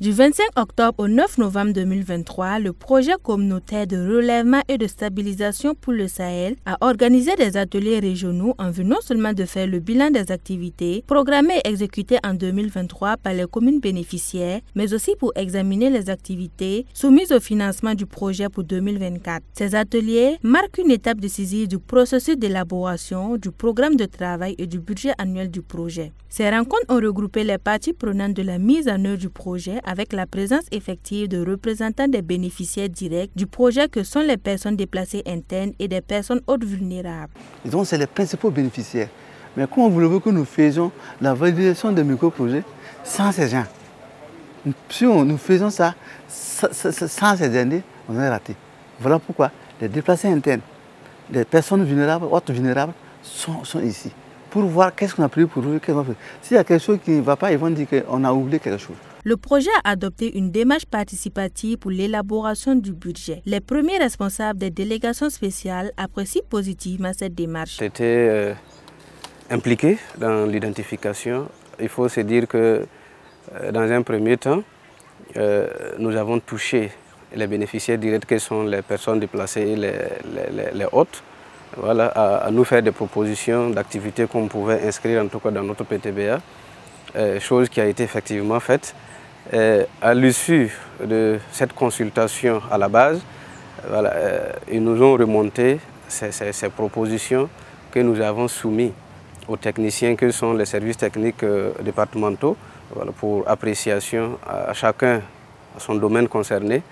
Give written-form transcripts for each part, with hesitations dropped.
Du 25 octobre au 9 novembre 2023, le projet communautaire de relèvement et de stabilisation pour le Sahel a organisé des ateliers régionaux en vue non seulement de faire le bilan des activités programmées et exécutées en 2023 par les communes bénéficiaires, mais aussi pour examiner les activités soumises au financement du projet pour 2024. Ces ateliers marquent une étape décisive du processus d'élaboration du programme de travail et du budget annuel du projet. Ces rencontres ont regroupé les parties prenantes de la mise en œuvre du projet avec la présence effective de représentants des bénéficiaires directs du projet que sont les personnes déplacées internes et des personnes hautes vulnérables. Et donc c'est les principaux bénéficiaires. Mais comment voulez-vous que nous faisions la validation des micro-projets sans ces gens? Si nous faisons ça sans ces derniers, on est raté. Voilà pourquoi les déplacés internes, les personnes vulnérables, hautes vulnérables sont ici. Pour voir qu'est-ce qu'on a prévu pour eux. S'il y a quelque chose qui ne va pas, ils vont dire qu'on a oublié quelque chose. Le projet a adopté une démarche participative pour l'élaboration du budget. Les premiers responsables des délégations spéciales apprécient positivement cette démarche. J'étais impliqué dans l'identification. Il faut se dire que dans un premier temps, nous avons touché les bénéficiaires directs que sont les personnes déplacées et les hôtes. Voilà, à nous faire des propositions d'activités qu'on pouvait inscrire en tout cas dans notre PTBA, chose qui a été effectivement faite. À l'issue de cette consultation à la base, voilà, ils nous ont remonté ces propositions que nous avons soumises aux techniciens que sont les services techniques départementaux, voilà, pour appréciation à chacun à son domaine concerné.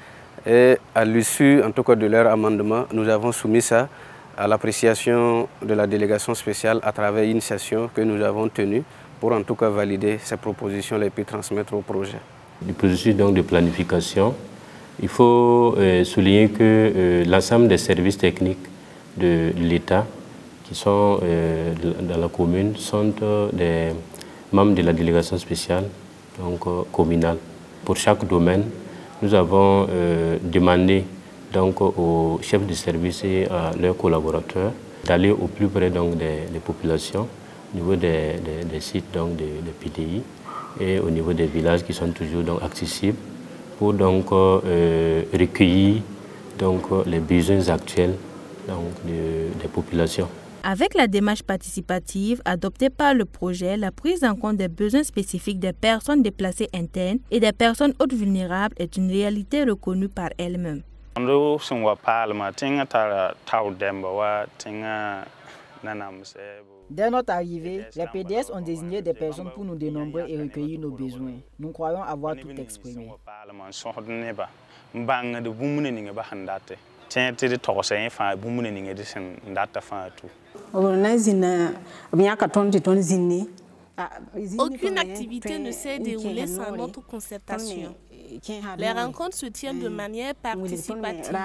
Et à l'issue en tout cas de leur amendement, nous avons soumis ça à l'appréciation de la délégation spéciale à travers une session que nous avons tenue pour en tout cas valider ces propositions et puis transmettre au projet. Du processus donc de planification, il faut souligner que l'ensemble des services techniques de l'État qui sont dans la commune sont des membres de la délégation spéciale donc, communale. Pour chaque domaine, nous avons demandé donc aux chefs de service et à leurs collaborateurs d'aller au plus près donc, des populations, au niveau des sites donc, des PDI et au niveau des villages qui sont toujours donc, accessibles pour donc, recueillir donc, les besoins actuels donc, des populations. Avec la démarche participative adoptée par le projet, la prise en compte des besoins spécifiques des personnes déplacées internes et des personnes hautes vulnérables est une réalité reconnue par elles-mêmes. Dès notre arrivée, les PDS ont désigné des personnes pour nous dénombrer et recueillir nos besoins. Nous croyons avoir tout exprimé. Aucune activité ne s'est déroulée sans notre concertation. Les rencontres se tiennent de manière participative.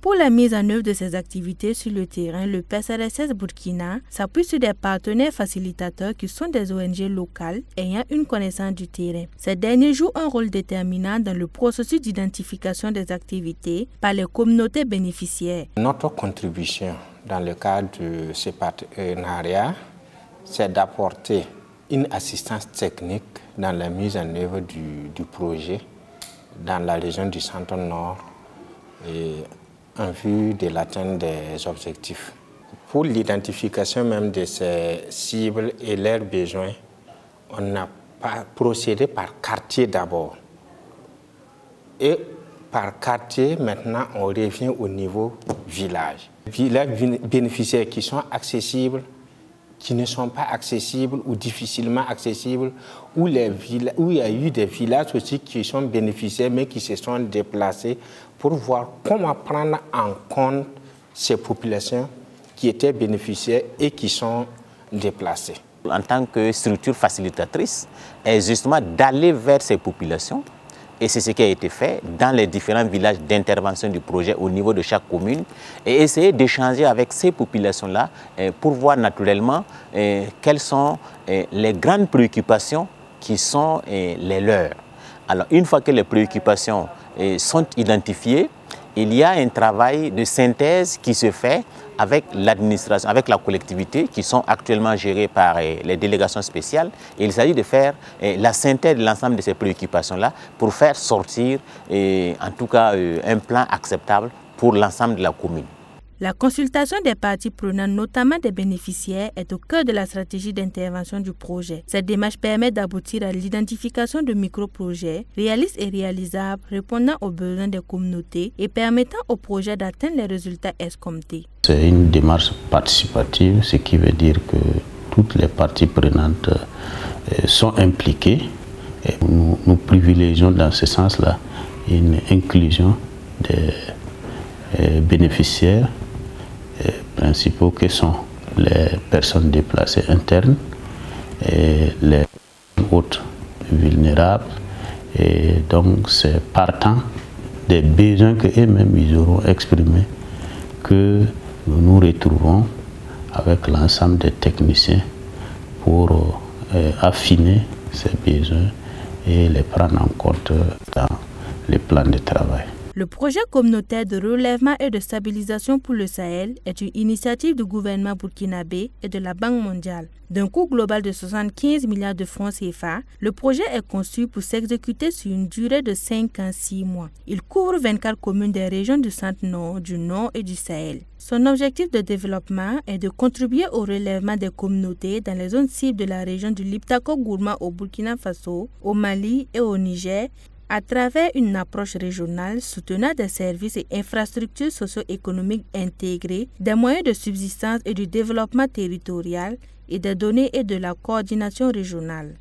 Pour la mise en œuvre de ces activités sur le terrain, le PCRSS Burkina s'appuie sur des partenaires facilitateurs qui sont des ONG locales ayant une connaissance du terrain. Ces derniers jouent un rôle déterminant dans le processus d'identification des activités par les communautés bénéficiaires. Notre contribution dans le cadre de ce partenariat, c'est d'apporter une assistance technique dans la mise en œuvre du projet dans la région du Centre-Nord en vue de l'atteinte des objectifs. Pour l'identification même de ces cibles et leurs besoins, on a procédé par quartier d'abord. Et par quartier, maintenant, on revient au niveau village. Les bénéficiaires qui sont accessibles, qui ne sont pas accessibles ou difficilement accessibles, où il y a eu des villages aussi qui sont bénéficiaires mais qui se sont déplacés pour voir comment prendre en compte ces populations qui étaient bénéficiaires et qui sont déplacées. En tant que structure facilitatrice, est justement d'aller vers ces populations. Et c'est ce qui a été fait dans les différents villages d'intervention du projet au niveau de chaque commune et essayer d'échanger avec ces populations-là pour voir naturellement quelles sont les grandes préoccupations qui sont les leurs. Alors une fois que les préoccupations sont identifiées, il y a un travail de synthèse qui se fait avec l'administration, avec la collectivité qui sont actuellement gérées par les délégations spéciales. Et il s'agit de faire la synthèse de l'ensemble de ces préoccupations-là pour faire sortir en tout cas un plan acceptable pour l'ensemble de la commune. La consultation des parties prenantes, notamment des bénéficiaires, est au cœur de la stratégie d'intervention du projet. Cette démarche permet d'aboutir à l'identification de micro-projets réalistes et réalisables, répondant aux besoins des communautés et permettant au projet d'atteindre les résultats escomptés. C'est une démarche participative, ce qui veut dire que toutes les parties prenantes sont impliquées. Et nous privilégions dans ce sens-là une inclusion des bénéficiaires principaux que sont les personnes déplacées internes et les autres vulnérables. Et donc c'est partant des besoins qu'eux-mêmes ils auront exprimés que nous nous retrouvons avec l'ensemble des techniciens pour affiner ces besoins et les prendre en compte dans les plans de travail. Le projet communautaire de relèvement et de stabilisation pour le Sahel est une initiative du gouvernement burkinabé et de la Banque mondiale. D'un coût global de 75 milliards de francs CFA, le projet est conçu pour s'exécuter sur une durée de 5 ans 6 mois. Il couvre 24 communes des régions du Centre-Nord, du Nord et du Sahel. Son objectif de développement est de contribuer au relèvement des communautés dans les zones cibles de la région du Liptako-Gourma au Burkina Faso, au Mali et au Niger, à travers une approche régionale soutenant des services et infrastructures socio-économiques intégrées, des moyens de subsistance et du développement territorial et des données et de la coordination régionale.